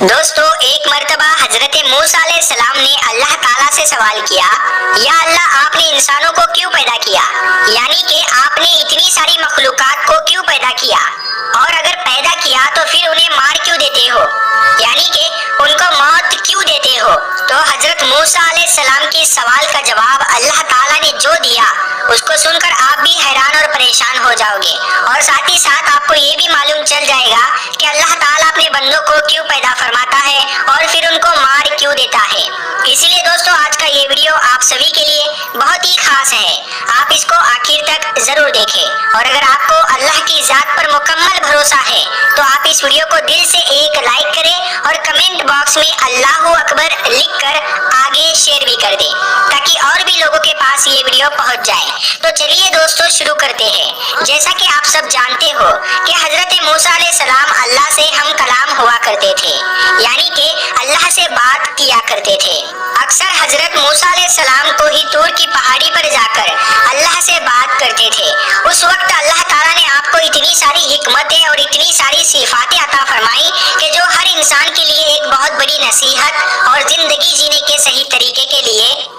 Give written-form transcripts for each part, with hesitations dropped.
दोस्तों, एक मर्तबा हजरत मूसा अलैहिस्सलाम ने अल्लाह ताला से सवाल किया, या अल्लाह, आपने इंसानों को क्यों पैदा किया? यानी कि आपने इतनी सारी मखलूकात को क्यों पैदा किया? और अगर पैदा किया तो फिर उन्हें मार क्यों देते हो? यानी कि उनको मौत क्यों देते हो? तो हजरत मूसा अलैहिस्सलाम के सवाल का जवाब अल्लाह ताला ने जो दिया, उसको सुनकर आप भी हैरान और परेशान हो जाओगे, और साथ ही साथ आपको ये भी मालूम चल जाएगा कि अल्लाह ताला अपने बंदों को क्यों पैदा फरमाता है और फिर उनको मार क्यों देता है। इसीलिए दोस्तों, आज का ये वीडियो आप सभी के लिए बहुत ही खास है। आप इसको आखिर तक जरूर देखें, और अगर आपको अल्लाह की जात पर मुकम्मल भरोसा है तो आप इस वीडियो को दिल से एक लाइक करें और कमेंट बॉक्स में अल्लाहू अकबर लिखकर आगे शेयर भी कर दें, ताकि और भी लोगों के पास ये वीडियो पहुंच जाए। तो चलिए दोस्तों, शुरू करते हैं। जैसा कि आप सब जानते हो कि हजरत मूसा अलैहिस्सलाम अल्लाह से हम कलाम हुआ करते थे, यानी कि अल्लाह से बात किया करते थे। अक्सर हजरत मूसा अलैहिस्सलाम को ही तूर की पहाड़ी पर जाकर अल्लाह से बात करते थे। उस वक्त अल्लाह ताला ने आपको इतनी सारी हिकमतें और इतनी सारी सिफातें अता फरमाई कि जो हर इंसान के लिए एक बहुत बड़ी नसीहत और जिंदगी जीने के सही तरीके के लिए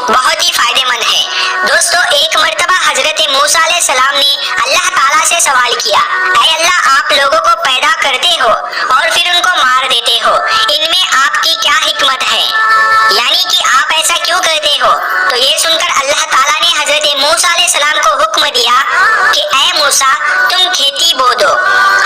बहुत ही फायदेमंद है। दोस्तों, एक मर्तबा हजरत मूसा अलैहिस्सलाम ने अल्लाह ताला से सवाल किया, ऐ अल्लाह, आप लोगों को पैदा करते हो और फिर उनको मार देते हो, इनमें आपकी क्या हिकमत है? यानी कि आप ऐसा क्यों करते हो? तो ये सुनकर अल्लाह ताला ने हजरत मूसा अलैहिस्सलाम को हुक्म दिया कि ऐ मूसा, तुम खेती बो दो।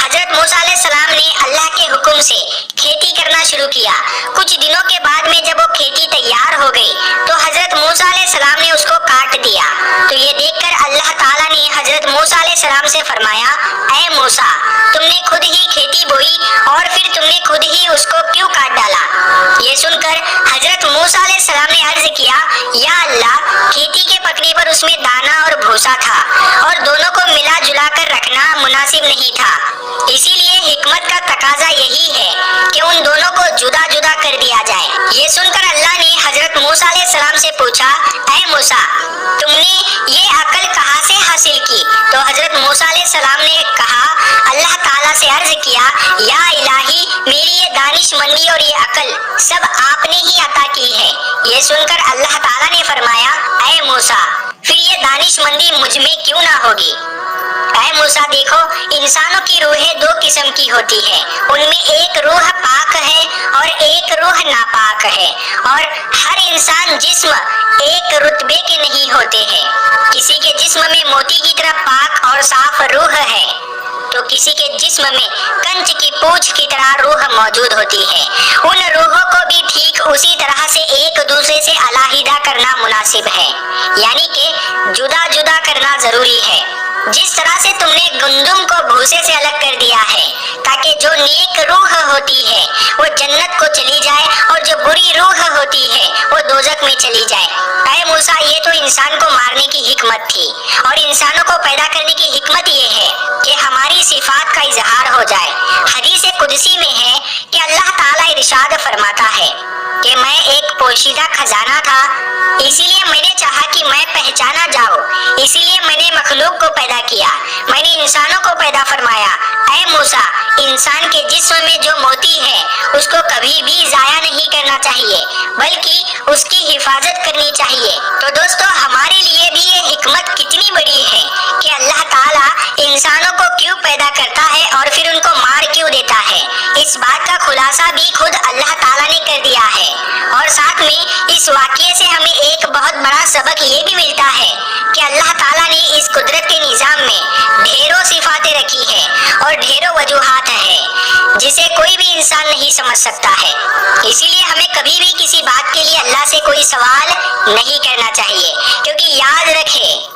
हजरत मूसा अलैहिस्सलाम ने अल्लाह के हुक्म से खेती करना शुरू किया। कुछ दिनों के बाद में जब वो खेती तैयार हो गई तो हजरत मूसा अलैहिस्सलाम ने उसको काट दिया। तो ये देखकर अल्लाह ताला ने हजरत मूसा अलैहिस्सलाम से फरमाया, ऐ मूसा, तुमने खुद ही खेती बोई और फिर तुमने खुद ही उसको क्यों काट डाला? ये सुनकर हजरत मूसा अलैहिस्सलाम ने अर्ज किया, या अल्लाह, खेती के पकने पर उसमें दाना और भूसा था और दोनों को मिला जुला कर रखना मुनासिब नहीं था। इसीलिए हिकमत का तकाजा यही है कि उन दोनों को जुदा जुदा कर दिया जाए। ये सुनकर अल्लाह ने हजरत मूसा अलैहिस्सलाम से पूछा, ऐ मूसा, तुमने ये अकल कहाँ से हासिल की? तो हजरत मूसा अलैहिस्सलाम ने कहा, अल्लाह ताला से अर्ज किया, या इलाही, मेरी ये दानिशमंदी और ये अकल सब आपने ही अता की है। ये सुनकर अल्लाह ताला ने फरमाया, ऐ मूसा, फिर ये दानिशमंदी मुझ में क्यों ना होगी? ऐ मूसा, देखो, इंसानों की रूहें दो किस्म की होती है। उनमें एक रूह पाक है और एक रूह नापाक है, और हर इंसान जिस्म एक रुतबे के नहीं होते हैं। किसी के जिस्म में मोती की तरह पाक और साफ रूह है, तो किसी के जिस्म में कंच की पूंछ की तरह रूह मौजूद होती है। उन रूहों को भी ठीक उसी तरह से एक दूसरे से अलहदा करना मुनासिब है, यानी कि जुदा जुदा करना जरूरी है। जिस तरह से तुमने गंदुम को भूसे से अलग कर दिया है, ताकि जो नेक रूह होती है वो जन्नत को चली जाए और जो बुरी रूह होती है वो दोजख में चली जाए। ऐ मूसा, ये तो इंसान को मारने की हिकमत थी, और इंसानों को पैदा करने की हिकमत ये है कि हमारी सिफात का इजहार हो जाए। हदीस कुदसी में है कि अल्लाह ताला इरशाद फरमाता है कि मैं एक पोशीदा खजाना था, इसीलिए मैंने चाहा कि मैं पहचाना जाऊं, इसीलिए मैंने मखलूक को पैदा किया, मैंने इंसानों को पैदा फरमाया। ऐ मूसा, इंसान के जिस्म में जो मोती है उसको कभी भी जाया नहीं करना चाहिए, बल्कि उसकी हिफाजत करनी चाहिए। तो दोस्तों, हमारे लिए भी ये हिकमत कितनी बड़ी है कि अल्लाह ताला इंसानों को क्यों पैदा करता है और फिर उनको मार क्यों देता है। इस बात का खुलासा भी खुद अल्लाह ताला ने कर दिया है, और साथ में इस वाक़ये से हमें एक बहुत बड़ा सबक ये भी मिलता है कि अल्लाह ताला ने इस कुदरत के निज़ाम में ढेरों सिफातें रखी है और ढेरों वजूहात हैं जिसे कोई भी इंसान नहीं समझ सकता है। इसीलिए हमें कभी भी किसी बात के लिए अल्लाह से कोई सवाल नहीं करना चाहिए, क्योंकि याद रखें,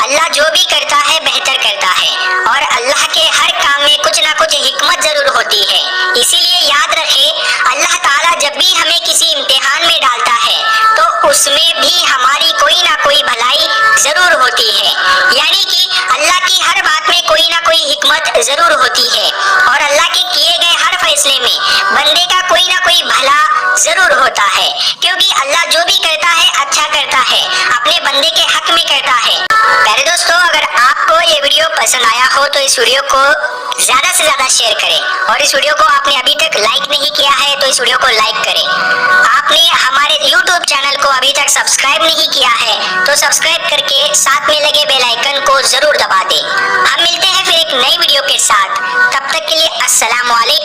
अल्लाह जो भी करता है बेहतर करता है, और अल्लाह के हर काम में कुछ ना कुछ हिकमत जरूर होती है। इसीलिए याद रखें, अल्लाह ताला जब भी हमें किसी इम्तिहान में डालता है तो उसमें भी हमारी कोई ना कोई भलाई जरूर होती है, यानी कि अल्लाह की हर बात में कोई ना कोई हिकमत जरूर होती है, और अल्लाह के किए गए हर फैसले में बंदे का कोई ना कोई भला जरूर होता है, क्योंकि अल्लाह जो भी करता है अच्छा करता है, अपने बंदे के हक में करता है। प्यारे दोस्तों, अगर आपको ये वीडियो पसंद आया हो तो इस वीडियो को ज्यादा से ज्यादा शेयर करें, और इस वीडियो को आपने अभी तक लाइक नहीं किया है इस वीडियो को लाइक करें। आपने हमारे YouTube चैनल को अभी तक सब्सक्राइब नहीं किया है तो सब्सक्राइब करके साथ में लगे बेल आइकन को जरूर दबा दें। हम मिलते हैं फिर एक नई वीडियो के साथ, तब तक के लिए अस्सलाम वालेकुम।